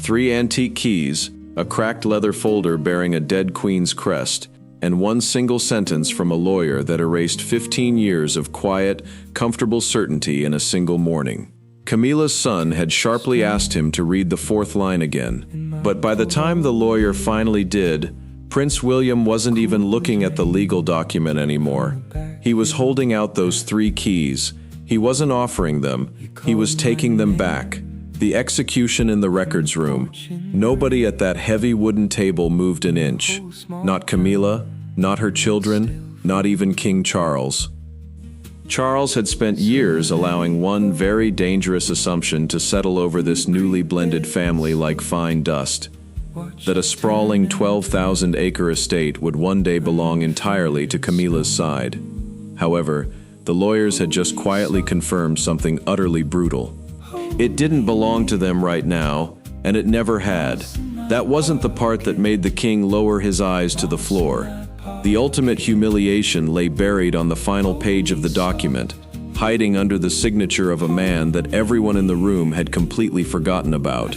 3 antique keys, a cracked leather folder bearing a dead queen's crest, and one single sentence from a lawyer that erased 15 years of quiet, comfortable certainty in a single morning. Camilla's son had sharply asked him to read the 4th line again, but by the time the lawyer finally did, Prince William wasn't even looking at the legal document anymore. He was holding out those 3 keys. He wasn't offering them, he was taking them back. The execution in the records room. Nobody at that heavy wooden table moved an inch. Not Camilla, not her children, not even King Charles. Charles had spent years allowing one very dangerous assumption to settle over this newly blended family like fine dust: that a sprawling 12,000-acre estate would one day belong entirely to Camilla's side. However, the lawyers had just quietly confirmed something utterly brutal. It didn't belong to them right now, and it never had. That wasn't the part that made the king lower his eyes to the floor. The ultimate humiliation lay buried on the final page of the document, hiding under the signature of a man that everyone in the room had completely forgotten about.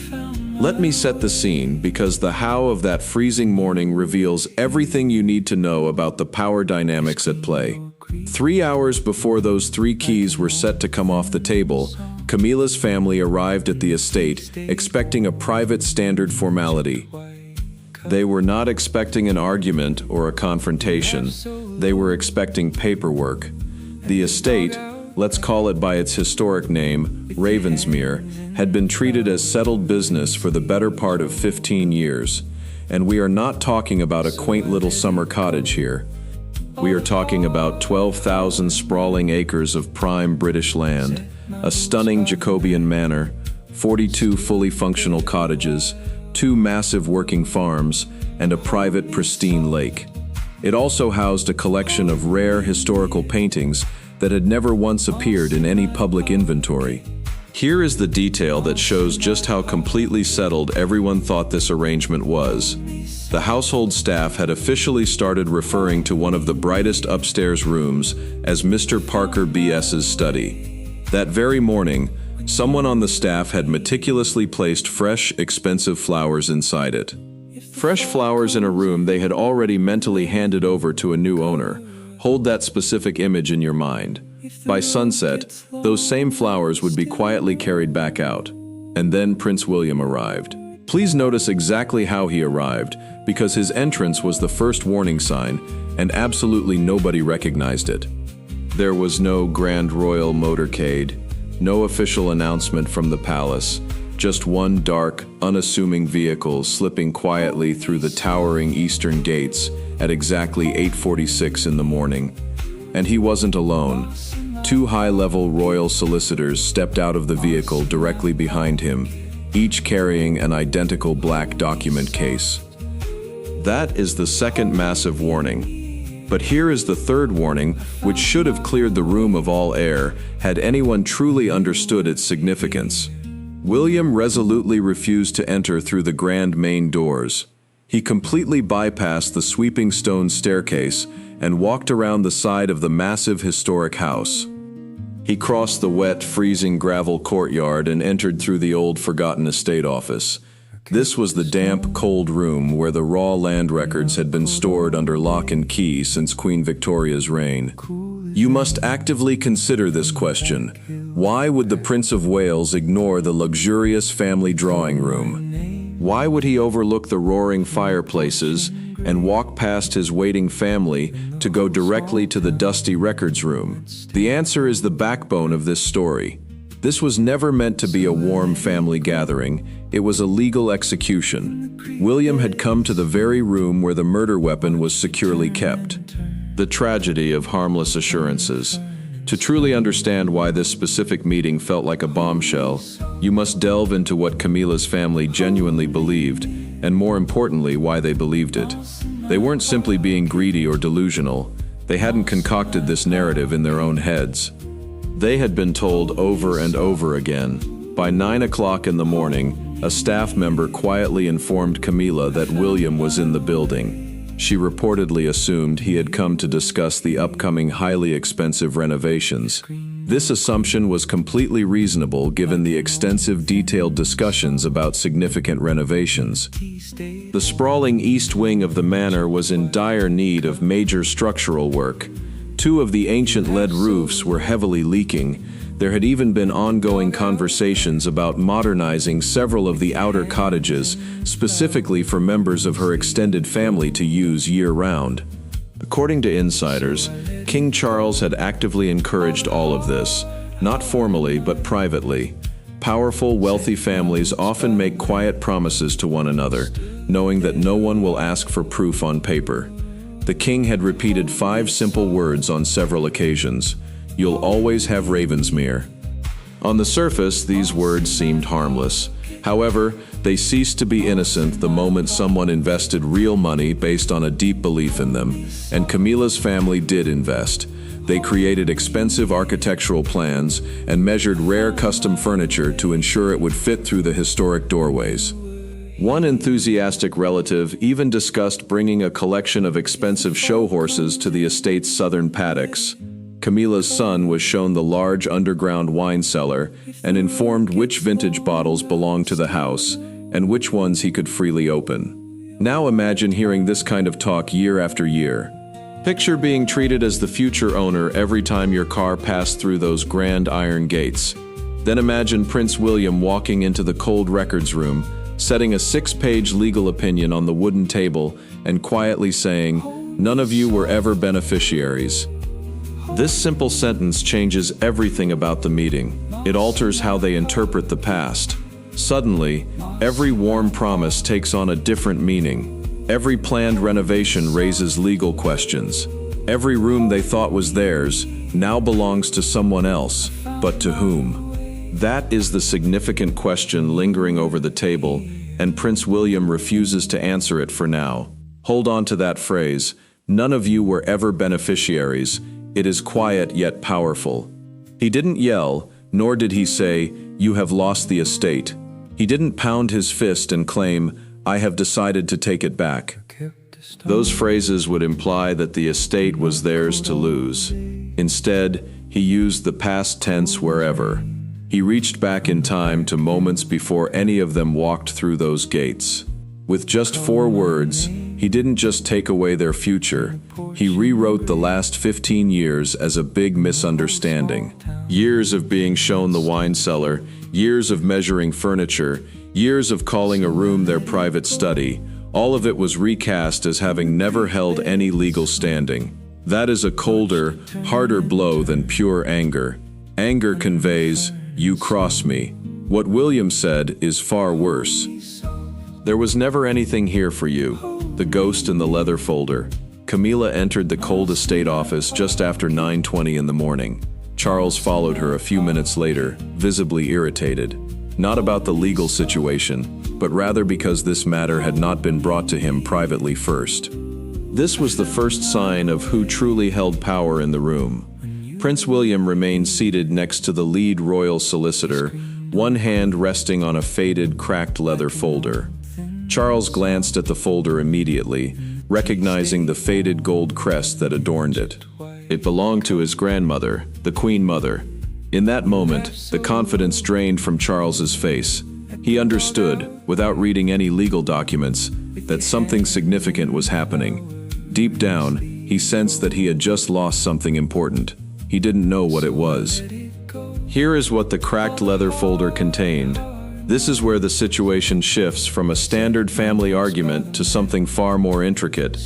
Let me set the scene, because the how of that freezing morning reveals everything you need to know about the power dynamics at play. 3 hours before those 3 keys were set to come off the table, Camilla's family arrived at the estate, expecting a private standard formality. They were not expecting an argument or a confrontation. They were expecting paperwork. The estate, let's call it by its historic name, Ravensmere, had been treated as settled business for the better part of 15 years. And we are not talking about a quaint little summer cottage here. We are talking about 12,000 sprawling acres of prime British land, a stunning Jacobean manor, 42 fully functional cottages, 2 massive working farms, and a private pristine lake. It also housed a collection of rare historical paintings that had never once appeared in any public inventory. Here is the detail that shows just how completely settled everyone thought this arrangement was. The household staff had officially started referring to one of the brightest upstairs rooms as Mr. Parker B.S.'s study. That very morning, someone on the staff had meticulously placed fresh, expensive flowers inside it. Fresh flowers in a room they had already mentally handed over to a new owner. Hold that specific image in your mind. By sunset, those same flowers would be quietly carried back out. And then Prince William arrived. Please notice exactly how he arrived, because his entrance was the first warning sign, and absolutely nobody recognized it. There was no grand royal motorcade, no official announcement from the palace, just one dark, unassuming vehicle slipping quietly through the towering eastern gates at exactly 8:46 in the morning. And he wasn't alone. 2 high-level royal solicitors stepped out of the vehicle directly behind him, each carrying an identical black document case. That is the second massive warning. But here is the third warning, which should have cleared the room of all air had anyone truly understood its significance. William resolutely refused to enter through the grand main doors. He completely bypassed the sweeping stone staircase and walked around the side of the massive historic house. He crossed the wet, freezing gravel courtyard and entered through the old forgotten estate office. This was the damp, cold room where the raw land records had been stored under lock and key since Queen Victoria's reign. You must actively consider this question. Why would the Prince of Wales ignore the luxurious family drawing room? Why would he overlook the roaring fireplaces and walk past his waiting family to go directly to the dusty records room? The answer is the backbone of this story. This was never meant to be a warm family gathering. It was a legal execution. William had come to the very room where the murder weapon was securely kept. The tragedy of harmless assurances. To truly understand why this specific meeting felt like a bombshell, you must delve into what Camilla's family genuinely believed, and more importantly, why they believed it. They weren't simply being greedy or delusional. They hadn't concocted this narrative in their own heads. They had been told over and over again. By 9 o'clock in the morning, a staff member quietly informed Camilla that William was in the building. She reportedly assumed he had come to discuss the upcoming highly expensive renovations. This assumption was completely reasonable given the extensive detailed discussions about significant renovations. The sprawling east wing of the manor was in dire need of major structural work. Two of the ancient lead roofs were heavily leaking. There had even been ongoing conversations about modernizing several of the outer cottages, specifically for members of her extended family to use year-round. According to insiders, King Charles had actively encouraged all of this, not formally but privately. Powerful, wealthy families often make quiet promises to one another, knowing that no one will ask for proof on paper. The king had repeated 5 simple words on several occasions: "You'll always have Ravensmere." On the surface, these words seemed harmless. However, they ceased to be innocent the moment someone invested real money based on a deep belief in them, and Camilla's family did invest. They created expensive architectural plans and measured rare custom furniture to ensure it would fit through the historic doorways. One enthusiastic relative even discussed bringing a collection of expensive show horses to the estate's southern paddocks. Camilla's son was shown the large underground wine cellar and informed which vintage bottles belonged to the house and which ones he could freely open. Now imagine hearing this kind of talk year after year. Picture being treated as the future owner every time your car passed through those grand iron gates. Then imagine Prince William walking into the cold records room, setting a 6-page legal opinion on the wooden table and quietly saying, "None of you were ever beneficiaries." This simple sentence changes everything about the meeting. It alters how they interpret the past. Suddenly, every warm promise takes on a different meaning. Every planned renovation raises legal questions. Every room they thought was theirs now belongs to someone else, but to whom? That is the significant question lingering over the table, and Prince William refuses to answer it for now. Hold on to that phrase, "None of you were ever beneficiaries." It is quiet yet powerful. He didn't yell, nor did he say, "You have lost the estate." He didn't pound his fist and claim, "I have decided to take it back." Those phrases would imply that the estate was theirs to lose. Instead, he used the past tense wherever. He reached back in time to moments before any of them walked through those gates. With just 4 words, he didn't just take away their future, he rewrote the last 15 years as a big misunderstanding. Years of being shown the wine cellar, years of measuring furniture, years of calling a room their private study, all of it was recast as having never held any legal standing. That is a colder, harder blow than pure anger. Anger conveys, "You cross me." What William said is far worse. "There was never anything here for you." The ghost in the leather folder. Camilla entered the cold estate office just after 9:20 in the morning. Charles followed her a few minutes later, visibly irritated. Not about the legal situation, but rather because this matter had not been brought to him privately first. This was the first sign of who truly held power in the room. Prince William remained seated next to the lead royal solicitor, one hand resting on a faded, cracked leather folder. Charles glanced at the folder immediately, recognizing the faded gold crest that adorned it. It belonged to his grandmother, the Queen Mother. In that moment, the confidence drained from Charles's face. He understood, without reading any legal documents, that something significant was happening. Deep down, he sensed that he had just lost something important. He didn't know what it was. Here is what the cracked leather folder contained. This is where the situation shifts from a standard family argument to something far more intricate.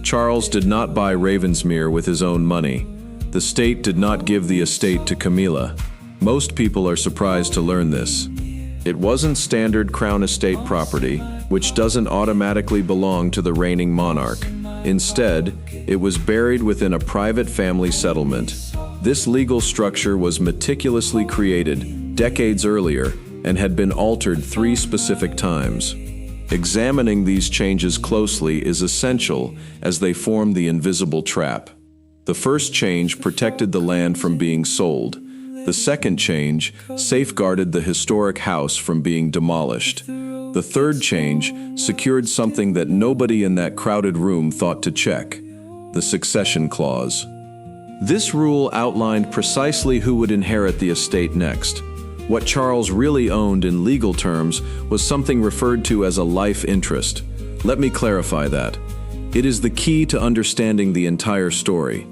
Charles did not buy Ravensmere with his own money. The state did not give the estate to Camilla. Most people are surprised to learn this. It wasn't standard crown estate property, which doesn't automatically belong to the reigning monarch. Instead, it was buried within a private family settlement. This legal structure was meticulously created decades earlier and had been altered 3 specific times. Examining these changes closely is essential as they form the invisible trap. The first change protected the land from being sold. The second change safeguarded the historic house from being demolished. The third change secured something that nobody in that crowded room thought to check: the succession clause. This rule outlined precisely who would inherit the estate next. What Charles really owned in legal terms was something referred to as a life interest. Let me clarify that. It is the key to understanding the entire story.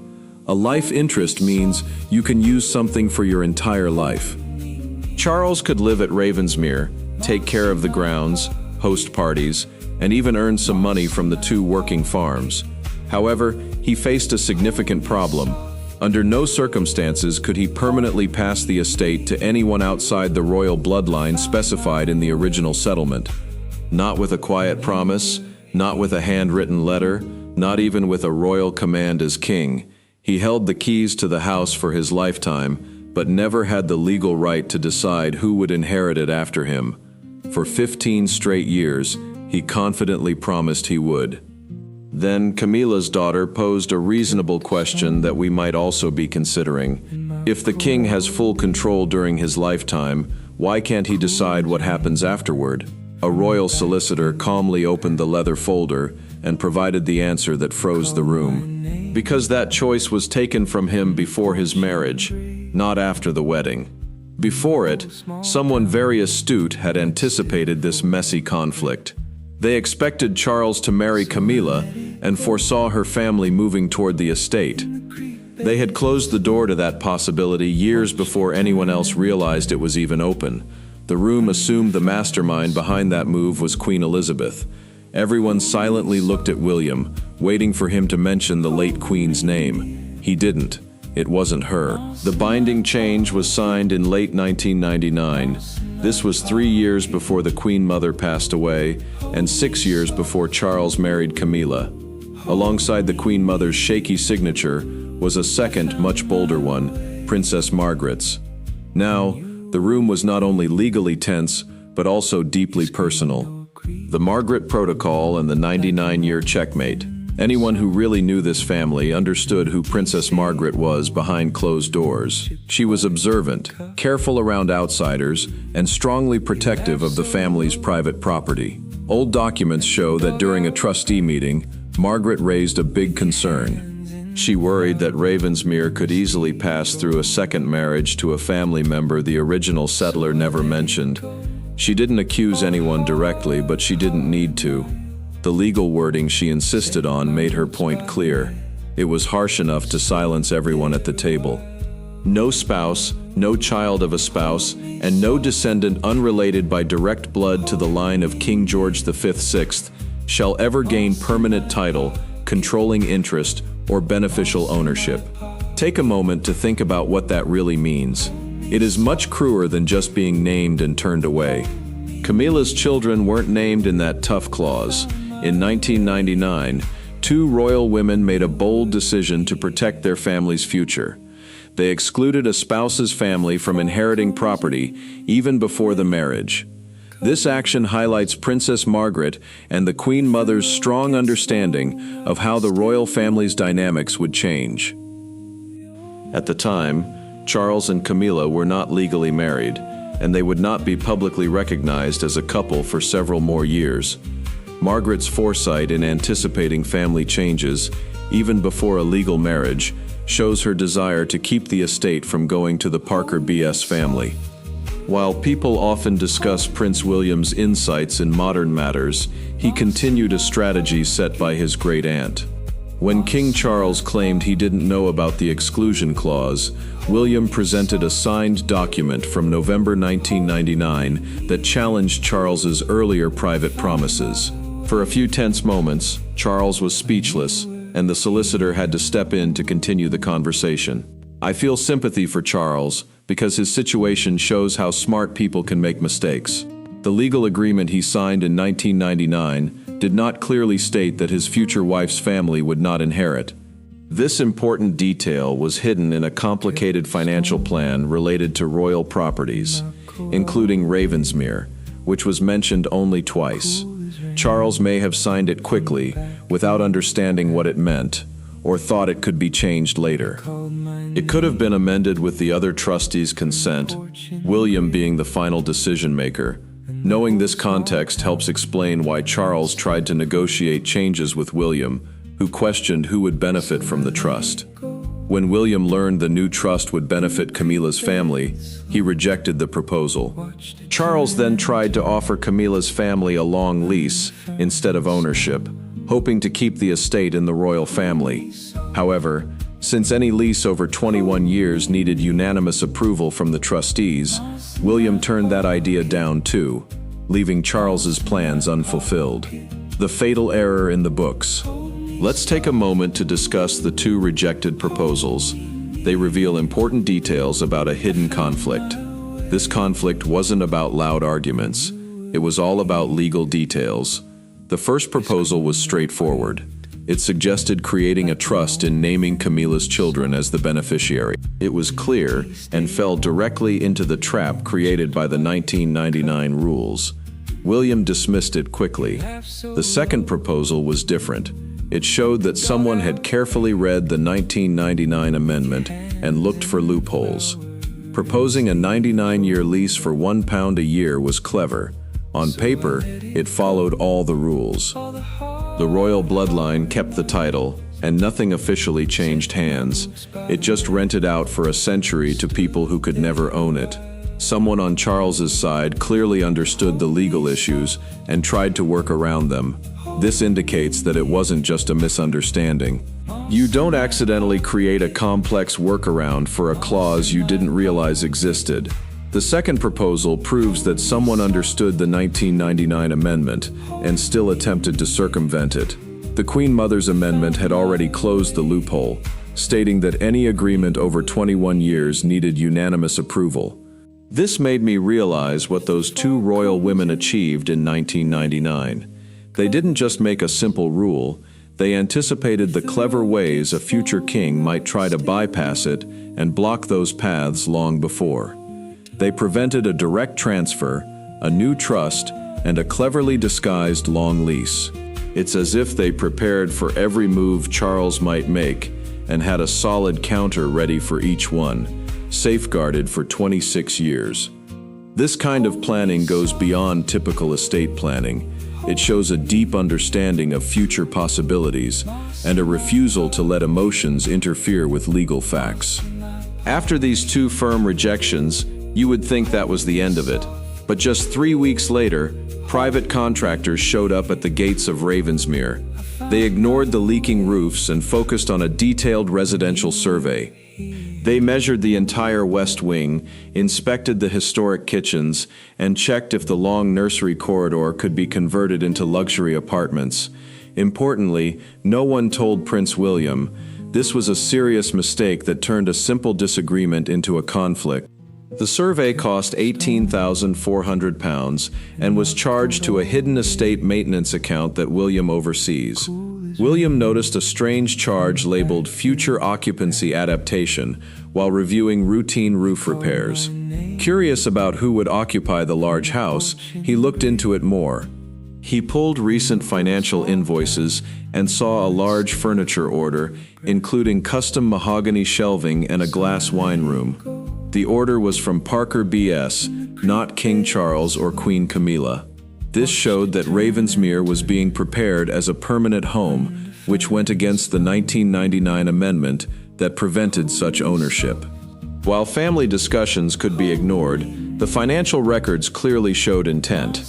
A life interest means you can use something for your entire life. Charles could live at Ravensmere, take care of the grounds, host parties, and even earn some money from the 2 working farms. However, he faced a significant problem. Under no circumstances could he permanently pass the estate to anyone outside the royal bloodline specified in the original settlement. Not with a quiet promise, not with a handwritten letter, not even with a royal command as king. He held the keys to the house for his lifetime, but never had the legal right to decide who would inherit it after him. For 15 straight years, he confidently promised he would. Then Camilla's daughter posed a reasonable question that we might also be considering. If the king has full control during his lifetime, why can't he decide what happens afterward? A royal solicitor calmly opened the leather folder and provided the answer that froze the room. Because that choice was taken from him before his marriage, not after the wedding. Before it, someone very astute had anticipated this messy conflict. They expected Charles to marry Camilla and foresaw her family moving toward the estate. They had closed the door to that possibility years before anyone else realized it was even open. The room assumed the mastermind behind that move was Queen Elizabeth. Everyone silently looked at William, waiting for him to mention the late Queen's name. He didn't. It wasn't her. The binding change was signed in late 1999. This was 3 years before the Queen Mother passed away, and 6 years before Charles married Camilla. Alongside the Queen Mother's shaky signature was a second, much bolder one, Princess Margaret's. Now, the room was not only legally tense, but also deeply personal. The Margaret Protocol and the 99-year checkmate. Anyone who really knew this family understood who Princess Margaret was behind closed doors. She was observant, careful around outsiders, and strongly protective of the family's private property. Old documents show that during a trustee meeting, Margaret raised a big concern. She worried that Ravensmere could easily pass through a second marriage to a family member the original settler never mentioned. She didn't accuse anyone directly, but she didn't need to. The legal wording she insisted on made her point clear. It was harsh enough to silence everyone at the table. No spouse, no child of a spouse, and no descendant unrelated by direct blood to the line of King George V, 6th shall ever gain permanent title, controlling interest, or beneficial ownership. Take a moment to think about what that really means. It is much crueler than just being named and turned away. Camilla's children weren't named in that tough clause. In 1999, 2 royal women made a bold decision to protect their family's future. They excluded a spouse's family from inheriting property even before the marriage. This action highlights Princess Margaret and the Queen Mother's strong understanding of how the royal family's dynamics would change. At the time, Charles and Camilla were not legally married, and they would not be publicly recognized as a couple for several more years. Margaret's foresight in anticipating family changes, even before a legal marriage, shows her desire to keep the estate from going to the Parker BS family. While people often discuss Prince William's insights in modern matters, he continued a strategy set by his great-aunt. When King Charles claimed he didn't know about the exclusion clause, William presented a signed document from November 1999 that challenged Charles's earlier private promises. For a few tense moments, Charles was speechless, and the solicitor had to step in to continue the conversation. I feel sympathy for Charles because his situation shows how smart people can make mistakes. The legal agreement he signed in 1999 did not clearly state that his future wife's family would not inherit. This important detail was hidden in a complicated financial plan related to royal properties, including Ravensmere, which was mentioned only twice. Charles may have signed it quickly, without understanding what it meant, or thought it could be changed later. It could have been amended with the other trustees' consent, William being the final decision-maker. Knowing this context helps explain why Charles tried to negotiate changes with William, who questioned who would benefit from the trust. When William learned the new trust would benefit Camilla's family, he rejected the proposal. Charles then tried to offer Camilla's family a long lease instead of ownership, hoping to keep the estate in the royal family. However, since any lease over 21 years needed unanimous approval from the trustees, William turned that idea down too, leaving Charles's plans unfulfilled. The fatal error in the books. Let's take a moment to discuss the two rejected proposals. They reveal important details about a hidden conflict. This conflict wasn't about loud arguments. It was all about legal details. The first proposal was straightforward. It suggested creating a trust in naming Camilla's children as the beneficiary. It was clear and fell directly into the trap created by the 1999 rules. William dismissed it quickly. The second proposal was different. It showed that someone had carefully read the 1999 amendment and looked for loopholes. Proposing a 99-year lease for £1 a year was clever. On paper, it followed all the rules. The royal bloodline kept the title, and nothing officially changed hands. It just rented out for a century to people who could never own it. Someone on Charles's side clearly understood the legal issues and tried to work around them. This indicates that it wasn't just a misunderstanding. You don't accidentally create a complex workaround for a clause you didn't realize existed. The second proposal proves that someone understood the 1999 amendment and still attempted to circumvent it. The Queen Mother's amendment had already closed the loophole, stating that any agreement over 21 years needed unanimous approval. This made me realize what those two royal women achieved in 1999. They didn't just make a simple rule, they anticipated the clever ways a future king might try to bypass it and block those paths long before. They prevented a direct transfer, a new trust, and a cleverly disguised long lease. It's as if they prepared for every move Charles might make and had a solid counter ready for each one, safeguarded for 26 years. This kind of planning goes beyond typical estate planning. It shows a deep understanding of future possibilities and a refusal to let emotions interfere with legal facts. After these two firm rejections, you would think that was the end of it. But just 3 weeks later, private contractors showed up at the gates of Ravensmere. They ignored the leaking roofs and focused on a detailed residential survey. They measured the entire west wing, inspected the historic kitchens, and checked if the long nursery corridor could be converted into luxury apartments. Importantly, no one told Prince William. This was a serious mistake that turned a simple disagreement into a conflict. The survey cost £18,400 and was charged to a hidden estate maintenance account that William oversees. William noticed a strange charge labeled Future Occupancy Adaptation while reviewing routine roof repairs. Curious about who would occupy the large house, he looked into it more. He pulled recent financial invoices and saw a large furniture order, including custom mahogany shelving and a glass wine room. The order was from Parker B.S., not King Charles or Queen Camilla. This showed that Ravensmere was being prepared as a permanent home, which went against the 1999 amendment that prevented such ownership. While family discussions could be ignored, the financial records clearly showed intent.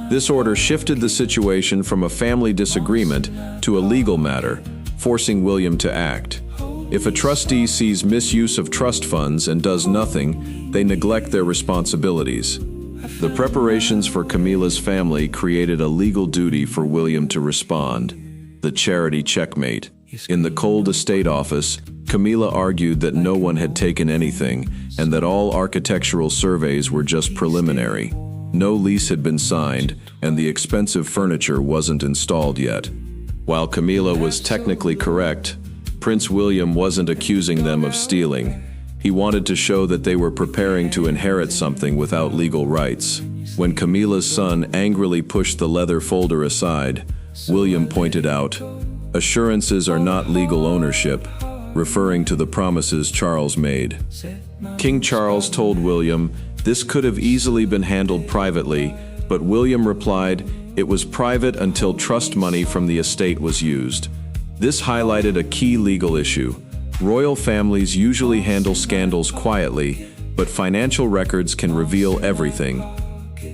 This order shifted the situation from a family disagreement to a legal matter, forcing William to act. If a trustee sees misuse of trust funds and does nothing, they neglect their responsibilities. The preparations for Camilla's family created a legal duty for William to respond, the charity checkmate. In the cold estate office, Camilla argued that no one had taken anything and that all architectural surveys were just preliminary. No lease had been signed, and the expensive furniture wasn't installed yet. While Camilla was technically correct, Prince William wasn't accusing them of stealing. He wanted to show that they were preparing to inherit something without legal rights. When Camilla's son angrily pushed the leather folder aside, William pointed out, "Assurances are not legal ownership," referring to the promises Charles made. King Charles told William this could have easily been handled privately, but William replied, it was private until trust money from the estate was used. This highlighted a key legal issue. Royal families usually handle scandals quietly, but financial records can reveal everything.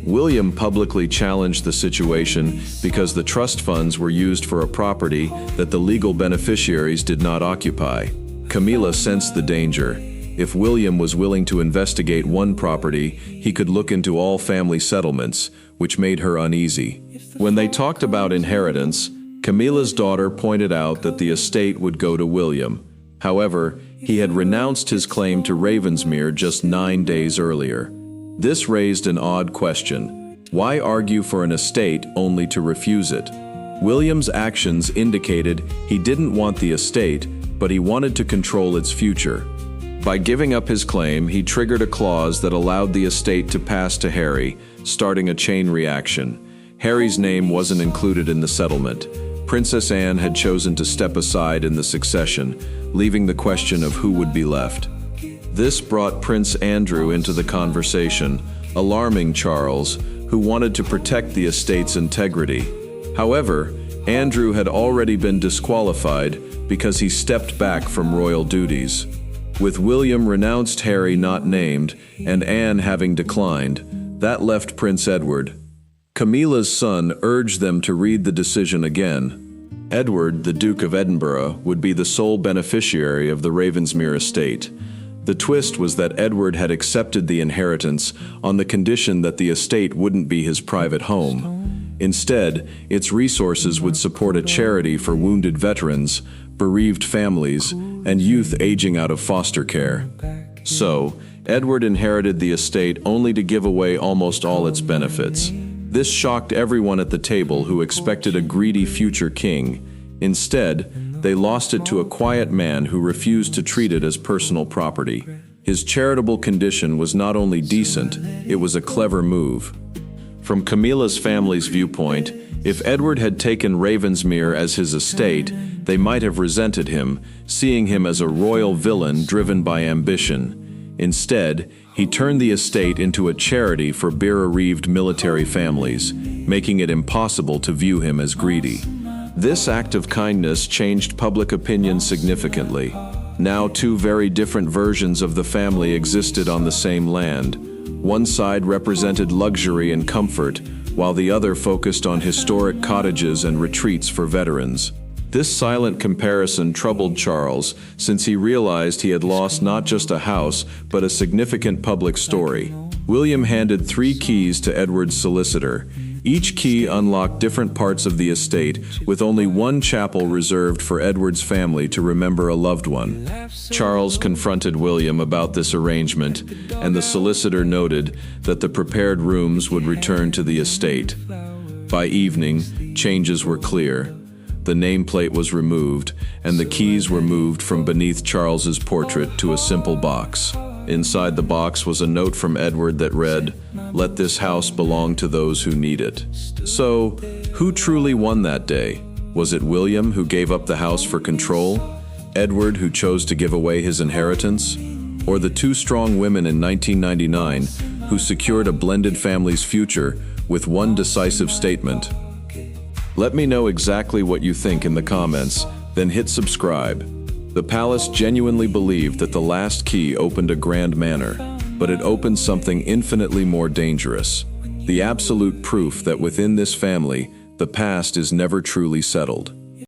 William publicly challenged the situation because the trust funds were used for a property that the legal beneficiaries did not occupy. Camilla sensed the danger. If William was willing to investigate one property, he could look into all family settlements, which made her uneasy. When they talked about inheritance, Camilla's daughter pointed out that the estate would go to William. However, he had renounced his claim to Ravensmere just 9 days earlier. This raised an odd question. Why argue for an estate only to refuse it? William's actions indicated he didn't want the estate, but he wanted to control its future. By giving up his claim, he triggered a clause that allowed the estate to pass to Harry, starting a chain reaction. Harry's name wasn't included in the settlement. Princess Anne had chosen to step aside in the succession, leaving the question of who would be left. This brought Prince Andrew into the conversation, alarming Charles, who wanted to protect the estate's integrity. However, Andrew had already been disqualified because he stepped back from royal duties. With William renounced, Harry not named, and Anne having declined, that left Prince Edward. Camilla's son urged them to read the decision again. Edward, the Duke of Edinburgh, would be the sole beneficiary of the Ravensmere estate. The twist was that Edward had accepted the inheritance on the condition that the estate wouldn't be his private home. Instead, its resources would support a charity for wounded veterans, bereaved families, and youth aging out of foster care. So, Edward inherited the estate only to give away almost all its benefits. This shocked everyone at the table who expected a greedy future king. Instead, they lost it to a quiet man who refused to treat it as personal property. His charitable condition was not only decent, it was a clever move. From Camilla's family's viewpoint, if Edward had taken Ravensmere as his estate, they might have resented him, seeing him as a royal villain driven by ambition. Instead, he turned the estate into a charity for bereaved military families, making it impossible to view him as greedy. This act of kindness changed public opinion significantly. Now two very different versions of the family existed on the same land. One side represented luxury and comfort, while the other focused on historic cottages and retreats for veterans. This silent comparison troubled Charles, since he realized he had lost not just a house, but a significant public story. William handed 3 keys to Edward's solicitor. Each key unlocked different parts of the estate, with only one chapel reserved for Edward's family to remember a loved one. Charles confronted William about this arrangement, and the solicitor noted that the prepared rooms would return to the estate. By evening, changes were clear. The nameplate was removed, and the keys were moved from beneath Charles's portrait to a simple box. Inside the box was a note from Edward that read, "Let this house belong to those who need it." So, who truly won that day? Was it William, who gave up the house for control? Edward, who chose to give away his inheritance? Or the 2 strong women in 1999, who secured a blended family's future with one decisive statement? Let me know exactly what you think in the comments, then hit subscribe. The palace genuinely believed that the last key opened a grand manor, but it opened something infinitely more dangerous. The absolute proof that within this family, the past is never truly settled.